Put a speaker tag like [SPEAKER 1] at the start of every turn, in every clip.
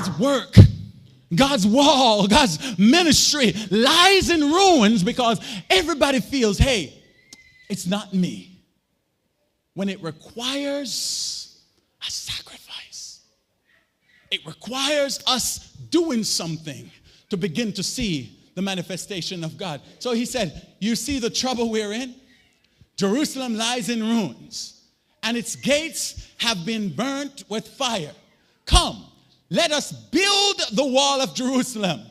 [SPEAKER 1] God's work, God's wall, God's ministry lies in ruins because everybody feels, hey, it's not me. When it requires a sacrifice, it requires us doing something to begin to see the manifestation of God. So he said, you see the trouble we're in? Jerusalem lies in ruins, and its gates have been burnt with fire. Come, let us build the wall of Jerusalem,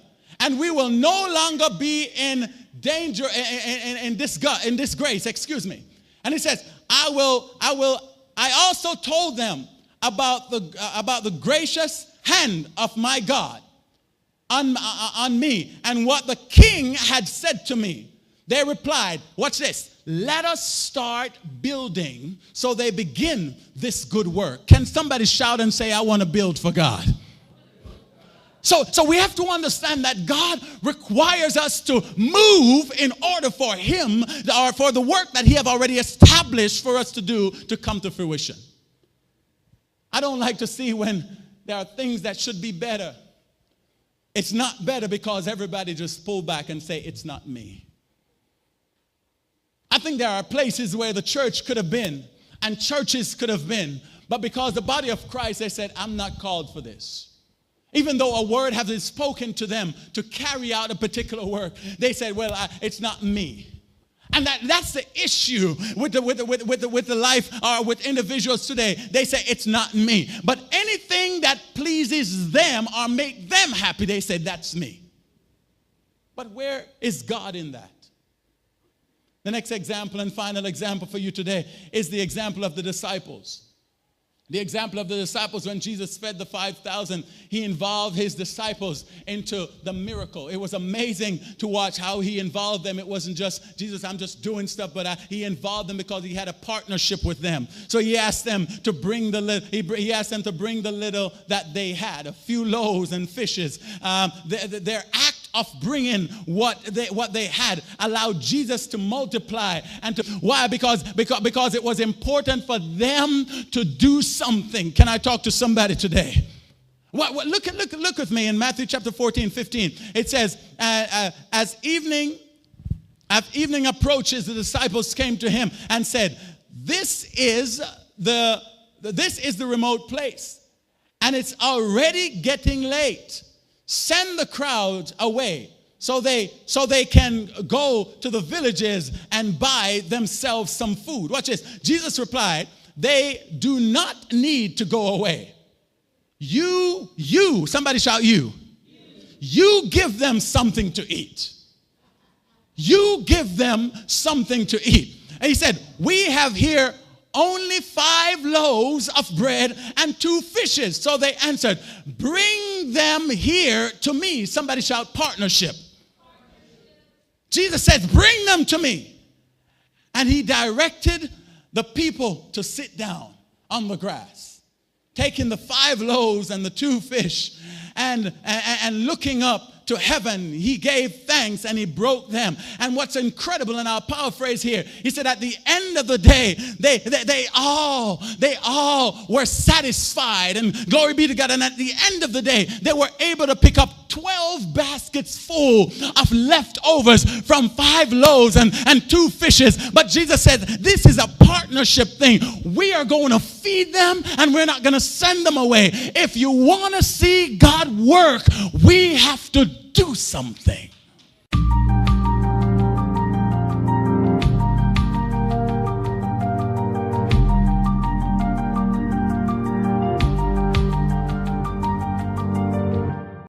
[SPEAKER 1] and we will no longer be in danger, in disgrace, And he says, I also told them about the gracious hand of my God on me and what the king had said to me. They replied, watch this, let us start building. So they begin this good work. Can somebody shout and say, I want to build for God? So we have to understand that God requires us to move in order for him, or for the work that he have already established for us to do to come to fruition. I don't like to see when there are things that should be better. It's not better because everybody just pull back and say, it's not me. I think there are places where the church could have been and churches could have been, but because the body of Christ, they said, I'm not called for this. Even though a word has been spoken to them to carry out a particular work, they said, well, it's not me. And that's the issue with the life or with individuals today. They say, it's not me. But anything that pleases them or make them happy, they say, that's me. But where is God in that? The next example and final example for you today is the example of the disciples. The example of the disciples, when Jesus fed the 5,000, he involved his disciples into the miracle. It was amazing to watch how he involved them. It wasn't just, Jesus, I'm just doing stuff, but he involved them because he had a partnership with them. So he asked them to bring the little, he asked them to bring the little that they had, a few loaves and fishes. Their act of bringing what they had allowed Jesus to multiply. And why? Because it was important for them to do something. Can I talk to somebody today? Look with me in Matthew chapter 14, 15. It says, as evening approaches, the disciples came to him and said, this is the remote place, and it's already getting late. Send the crowd away so they can go to the villages and buy themselves some food. Watch this. Jesus replied, they do not need to go away. You, somebody shout you. You give them something to eat. You give them something to eat. And he said, we have here only 5 loaves of bread and 2 fishes. So they answered, bring them here to me. Somebody shout partnership. Jesus said, bring them to me. And he directed the people to sit down on the grass, taking the 5 loaves and the 2 fish, and looking up to heaven, he gave thanks and he broke them. And what's incredible, and I'll paraphrase here, he said at the end of the day, they all were satisfied, and glory be to God. And at the end of the day, they were able to pick up 12 baskets full of leftovers from 5 loaves and 2 fishes. But Jesus said, this is a partnership thing. We are going to feed them and we're not going to send them away. If you want to see God work, we have to do something.